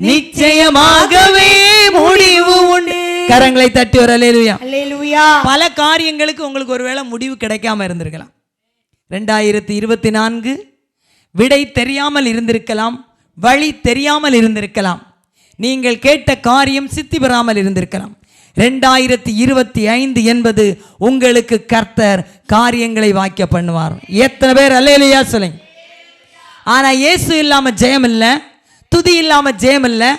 நிச்சயமாகவே முடிவு உண்டு. கரங்களை தட்டி ஒரு அல்லேலூயா. அல்லேலூயா. பல காரியங்களுக்கு உங்களுக்கு ஒருவேளை முடிவு கிடைக்காம இருந்திருக்கலாம். 2024 விடை தெரியாமல் இருந்திருக்கலாம், வழி தெரியாமல் இருந்திருக்கலாம், நீங்கள் கேட்ட காரியம் சித்தி பெறாமல் இருந்திருக்கலாம். 2025 என்பது உங்களுக்கு கர்த்தர் காரியங்களை வாய்க்க பண்ணுவார். எத்தனை பேர் அல்லேலூயா சொல்லுங்க? ஆனால் இயேசு இல்லாமல் ஜெயம் இல்லை, துதி இல்லாமல் ஜெயம் இல்லை,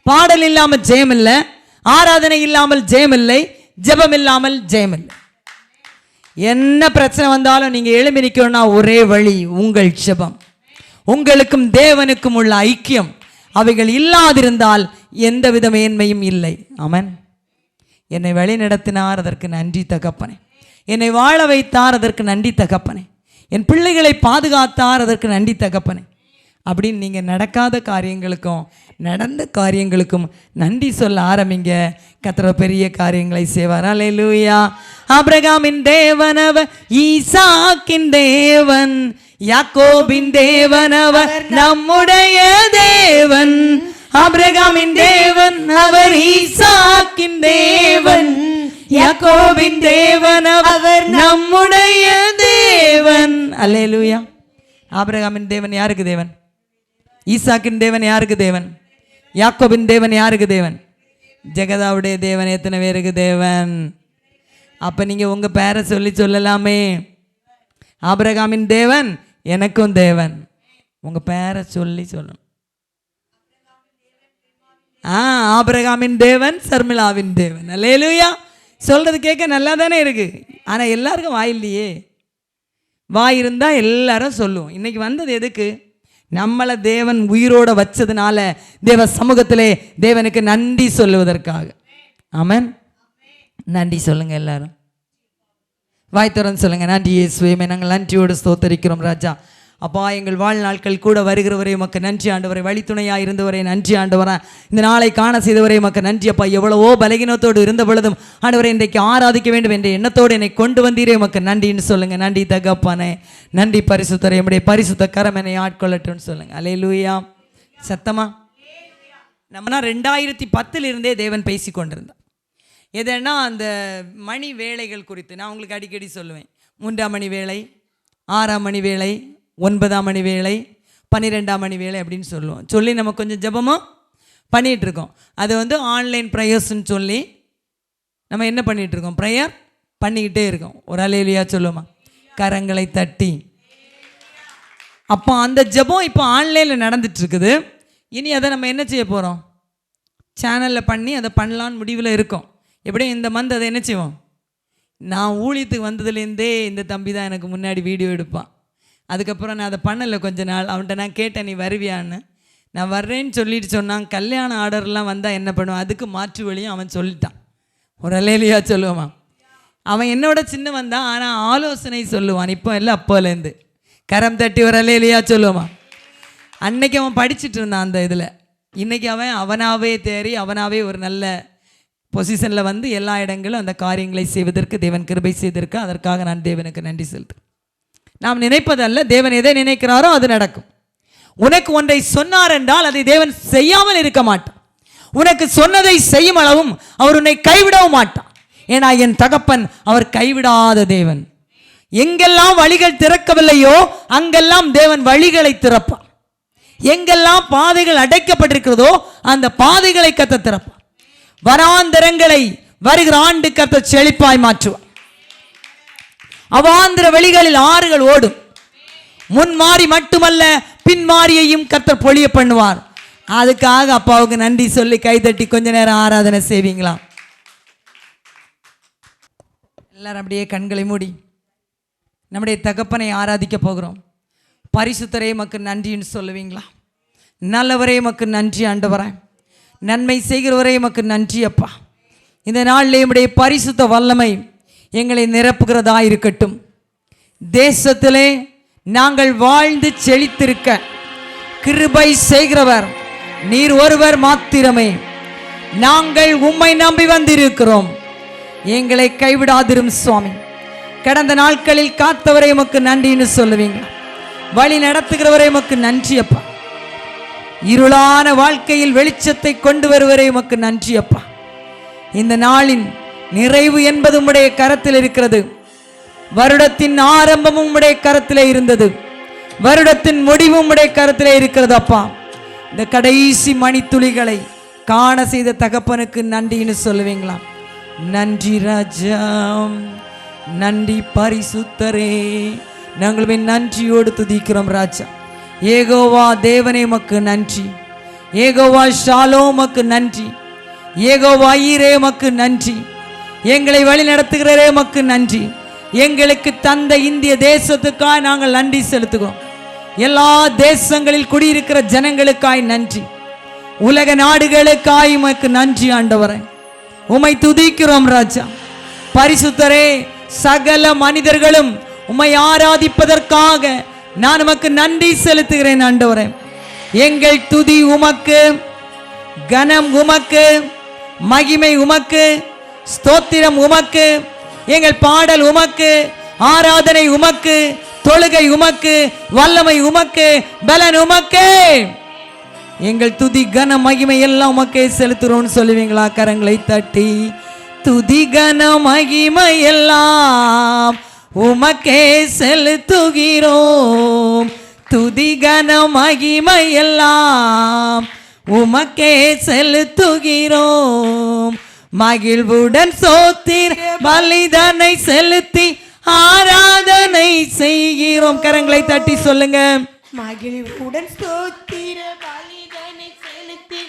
பாடல் இல்லாமல் ஜெயம் இல்லை, ஆராதனை இல்லாமல் ஜெயம் இல்லை, ஜெபம் இல்லாமல் ஜெயம் இல்லை. என்ன பிரச்சனை வந்தாலும் நீங்கள் எழும்பி நிற்கணும்னா ஒரே வழி உங்கள் ஜெபம். உங்களுக்கும் தேவனுக்கும் உள்ள ஐக்கியம் அவைகள் இல்லாதிருந்தால் எந்தவித மேன்மையும் இல்லை. ஆமென். என்னை வழி நடத்தினார், அதற்கு நன்றி தகப்பனே. என்னை வாழ வைத்தார், அதற்கு நன்றி தகப்பனே. என் பிள்ளைகளை பாதுகாத்தார், அதற்கு நன்றி தகப்பனே. அப்படின்னு நீங்கள் நடக்காத காரியங்களுக்கும் நடந்த காரியங்களுக்கும் நன்றி சொல்ல ஆரம்பிங்க. கர்த்தர் பெரிய காரியங்களை செய்வார். அல்லேலூயா. ஆபிரகாமின் தேவன் அவர், ஈசாக்கின் தேவன், யாக்கோபின் தேவன் அவர், நம்முடைய தேவன். ஆபிரகாமின் தேவன் அவர், ஈசாக்கின் தேவன், யாக்கோபின் தேவன் அவர், நம்முடைய தேவன். அல்லேலூயா. ஆபிரகாமின் தேவன் யாருக்கு தேவன்? ஈசாக்கின் தேவன் யாருக்கு தேவன்? யாக்கோபின் தேவன் யாருக்கு தேவன்? ஜெகதாவுடைய தேவன் எத்தனை பேருக்கு தேவன்? அப்போ நீங்கள் உங்கள் பேரை சொல்லலாமே. ஆபிரகாமின் தேவன் எனக்கும் தேவன். உங்கள் பேரை சொல்லணும். ஆபிரகாமின் தேவன், சர்மிளாவின் தேவன். அல்லேலூயா. சொல்கிறது கேட்க நல்லா தானே இருக்குது. ஆனால் எல்லாருக்கும் வாய் இல்லையே. வாய் இருந்தால் எல்லாரும் சொல்லுவோம். இன்றைக்கி வந்தது எதுக்கு? நம்மளை தேவன் உயிரோடு வச்சதுனால தேவ சமூகத்திலே தேவனுக்கு நன்றி சொல்லுவதற்காக. ஆமென். நன்றி சொல்லுங்கள் எல்லாரும். வாய் திறந்து சொல்லுங்கள். நன்றி இயேசுவே, நாங்கள் நன்றியோடு ஸ்தோத்தரிக்கிறோம் ராஜா. அப்பா, எங்கள் வாழ்நாட்கள் கூட வருகிறவரை உமக்கு நன்றி ஆண்டவரை. வழித்துணையாக இருந்தவரை நன்றி ஆண்டவரா. இந்த நாளை காண செய்தவரை உமக்கு நன்றி அப்பா. எவ்வளவோ பலகீனத்தோடு இருந்த பொழுதும் ஆண்டவரை இன்றைக்கு ஆராதிக்க வேண்டும் என்ற எண்ணத்தோடு என்னை கொண்டு வந்தீரே உமக்கு நன்றின்னு சொல்லுங்கள். நன்றி தகப்பானே, நன்றி பரிசுத்தரை. நம்முடைய பரிசுத்த கரம் என்னை ஆட்கொள்ளட்டும்னு சொல்லுங்கள். அல்லேலூயா. சத்தமா நம்மனா 2010 தேவன் பேசி கொண்டிருந்தார். எதனா அந்த மணி வேளைகள் குறித்து நான் உங்களுக்கு அடிக்கடி சொல்லுவேன். 3ஆம் மணி வேளை, 6ஆம் மணி வேளை, 9ஆம் மணி வேளை, 12ஆம் மணி வேளை அப்படின்னு சொல்லுவோம். சொல்லி நம்ம கொஞ்சம் ஜெபமும் பண்ணிகிட்ருக்கோம். அது ஆன்லைன் ப்ரேயர்ஸ்ன்னு சொல்லி நம்ம என்ன பண்ணிகிட்ருக்கோம்? ப்ரேயர் பண்ணிக்கிட்டே இருக்கோம். ஒரு அல்லேலூயா சொல்லுவோமா? கரங்களை தட்டி. அப்போ அந்த ஜெபம் இப்போ ஆன்லைனில் நடந்துட்டுருக்குது. இனி அதை நம்ம என்ன செய்ய போகிறோம்? சேனலில் பண்ணி அதை பண்ணலான்னு முடிவில் இருக்கோம். எப்படியும் இந்த மந்த் அதை என்ன செய்வோம்? நான் ஊழியத்துக்கு வந்ததுலேருந்தே இந்த தம்பி தான் எனக்கு முன்னாடி வீடியோ எடுப்பான். அதுக்கப்புறம் நான் அதை பண்ணலை கொஞ்ச நாள். அவன்கிட்ட நான் கேட்டேன், நீ வருவியான்னு. நான் வர்றேன்னு சொல்லிட்டு சொன்னான். கல்யாண ஆர்டர்லாம் வந்தால் என்ன பண்ணுவான்? அதுக்கு மாற்று வழியும் அவன் சொல்லிட்டான். ஒரு அல்லேலூயா சொல்லுவான். அவன் என்னோட சின்னவன் தான், ஆனால் ஆலோசனை சொல்லுவான். இப்போ இல்லை, அப்போலேருந்து கரம் தட்டி ஒரு அல்லேலூயா சொல்லுவான். அன்னைக்கு அவன் படிச்சுட்டு இருந்தான் அந்த இதில். இன்றைக்கி அவனாவே தேறி அவனாவே ஒரு நல்ல பொசிஷனில் வந்து எல்லா இடங்களும் அந்த காரியங்களை செய்வதற்கு தேவன் கிருபை செய்திருக்கு. அதற்காக நான் தேவனுக்கு நன்றி செலுத்து. நாம் நினைப்பதல்ல, தேவன் எதை நினைக்கிறாரோ அது நடக்கும். உனக்கு ஒன்றை சொன்னார் என்றால் அதை தேவன் செய்யாமல் இருக்க மாட்டான். உனக்கு சொன்னதை செய்யும் அளவும் அவர் உன்னை கைவிடவும் மாட்டான். ஏன்னா என் தகப்பன் அவர் கைவிடாத தேவன். எங்கெல்லாம் வழிகள் திறக்கவில்லையோ அங்கெல்லாம் தேவன் வழிகளை திறப்பான். எங்கெல்லாம் பாதைகள் அடைக்கப்பட்டிருக்கிறதோ அந்த பாதைகளை கத்த திறப்பான். வராந்தரங்களை வருகிற ஆண்டு கத்த செழிப்பாய் மாற்றுவார். அவாந்திர வழிகளில் ஆறுகள் ஓடும். முன்மாறி மட்டுமல்ல, பின்மாரியையும் கர்த்தர் பொழிய பண்ணுவார். அதுக்காக அப்பாவுக்கு நன்றி சொல்லி கைதட்டி கொஞ்ச நேரம் ஆராதனை செய்வீங்களா? எல்லாரும் அப்படியே கண்களை மூடி நம்முடைய தகப்பனை ஆராதிக்க போகிறோம். பரிசுத்தரே மக்கு நன்றின்னு சொல்லுவீங்களா? நல்லவரே மக்கு நன்றி ஆண்டவரே, நன்மை செய்கிறவரே மக்கு நன்றி அப்பா. இந்த நாளிலே நம்முடைய பரிசுத்த வல்லமை எங்களை நிரப்புகிறதா இருக்கட்டும். தேசத்திலே நாங்கள் வாழ்ந்து செழித்திருக்க கிருபை செய்கிறவர் நீர் ஒருவர் மாத்திரமே. நாங்கள் உம்மை நம்பி வந்திருக்கிறோம். எங்களை கைவிடாதிரும் சுவாமி. கடந்த நாட்களில் காத்தவரை உமக்கு நன்றின்னு சொல்லுவீங்க. வழி நடத்துகிறவரை உமக்கு நன்றி அப்பா. இருளான வாழ்க்கையில் வெளிச்சத்தை கொண்டு வருவரை உமக்கு நன்றி அப்பா. இந்த நாளின் நிறைவு என்பது உம்முடைய கரத்தில் இருக்கிறது. வருடத்தின் ஆரம்பமும் உம்முடைய கரத்திலே இருந்தது. வருடத்தின் முடிவும் உம்முடைய கரத்திலே இருக்கிறது அப்பா. இந்த கடைசி மணித்துளிகளை காண செய்த தகப்பனுக்கு நன்றின்னு சொல்லுவீங்களா? நன்றி ராஜா, நன்றி பரிசுத்தரே. நாங்களுமே நன்றியோடு துதிக்கிறோம் ராஜா. ஏகோவா தேவனே உமக்கு நன்றி. ஏகோவா ஷாலோம் உமக்கு நன்றி. ஏகோவா ஈரே உமக்கு நன்றி. எங்களை வழி நடத்துகிறரே உமக்கு நன்றி. எங்களுக்கு தந்த இந்திய தேசத்துக்காய் நாங்கள் நன்றி செலுத்துகிறோம். எல்லா தேசங்களில் குடியிருக்கிற ஜனங்களுக்காய் நன்றி. உலக நாடுகளுக்காய் உமக்கு நன்றி ஆண்டவரே. உம்மை துதிக்கிறோம் ராஜா. பரிசுத்தரே, சகல மனிதர்களும் உம்மை ஆராதிப்பதற்காக நான் உமக்கு நன்றி செலுத்துகிறேன் ஆண்டவரே. எங்கள் துதி உமக்கு, கனம் உமக்கு, மகிமை உமக்கு, ஸ்தோத்திரம் உமக்கு, எங்கள் பாடல் உமக்கு, ஆராதனை உமக்கு, தொழுகை உமக்கு, வல்லமை உமக்கு, பலன் உமக்கு. எங்கள் துதி கன மகிமை எல்லாம் உமக்கே செலுத்துறோம்னு சொல்லுவீங்களா? கரங்களை தட்டி துதி கன மகிமை எல்லாம் உமக்கே செலுத்துகிறோம். துதி கன மகிமை எல்லாம் உமக்கே செலுத்துகிறோம். மகிழ்வுடன் சோத்திர பலிதனை செலுத்தி ஆராதனை செய்கிறோம். கரங்களை தட்டி சொல்லுங்க. மகிழ்வுடன் ஸ்தோத்திர பலிதனை செலுத்தி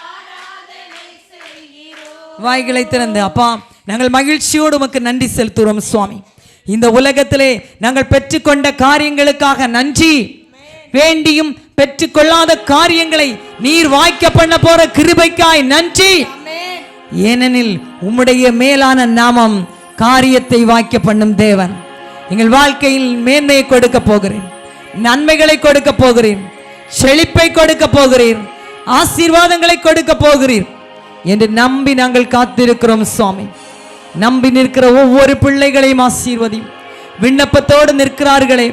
ஆராதனை செய்கிறோம். வாய்களை திறந்து அப்பா, நாங்கள் மகிழ்ச்சியோடு உமக்கு நன்றி செலுத்துகிறோம் சுவாமி. இந்த உலகத்திலே நாங்கள் பெற்றுக்கொண்ட காரியங்களுக்காக நன்றி. வேண்டியும் பெற்றுக்கொள்ளாத காரியங்களை நீர் வாய்க்க பண்ண போற கிருபைக்காய் நன்றி. ஏனெனில் உம்முடைய மேலான நாமம் காரியத்தை வாய்க்க பண்ணும் தேவன். எங்கள் வாழ்க்கையில் மேன்மையை கொடுக்க போகிறேன், நன்மைகளை கொடுக்க போகிறேன், செழிப்பை கொடுக்க போகிறேன், ஆசீர்வாதங்களை கொடுக்க போகிறீர் என்று நம்பி நாங்கள் காத்திருக்கிறோம் சுவாமி. நம்பி நிற்கிற ஒவ்வொரு பிள்ளைகளையும் ஆசீர்வதியும். விண்ணப்பத்தோடு நிற்கிறார்களே,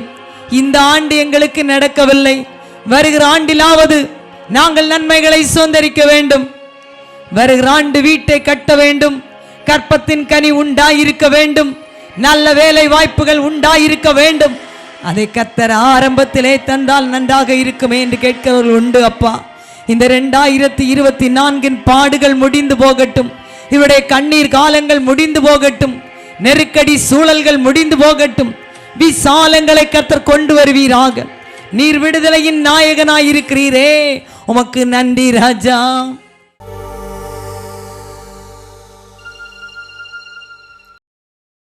இந்த ஆண்டு எங்களுக்கு நடக்கவில்லை, வருகிற ஆண்டிலாவது நாங்கள் நன்மைகளை சுதந்திரிக்க வேண்டும், வருகிற ஆண்டு வீட்டை கட்ட வேண்டும், கற்பத்தின் கனி உண்டாயிருக்க வேண்டும், நல்ல வேலை வாய்ப்புகள் உண்டாயிருக்க வேண்டும். அதை கர்த்தர் ஆரம்பத்திலே தந்தால் நன்றாக இருக்குமே என்று கேட்கிறவர்கள் உண்டு. அப்பா, இந்த 2024 பாடுகள் முடிந்து போகட்டும், இவருடைய கண்ணீர் காலங்கள் முடிந்து போகட்டும், நெருக்கடி சூழல்கள் முடிந்து போகட்டும், விசாலங்களை கர்த்தர் கொண்டு வருவீராக. நீர் விடுதலையின் நாயகனாய் இருக்கிறீரே, உமக்கு நன்றி ராஜா.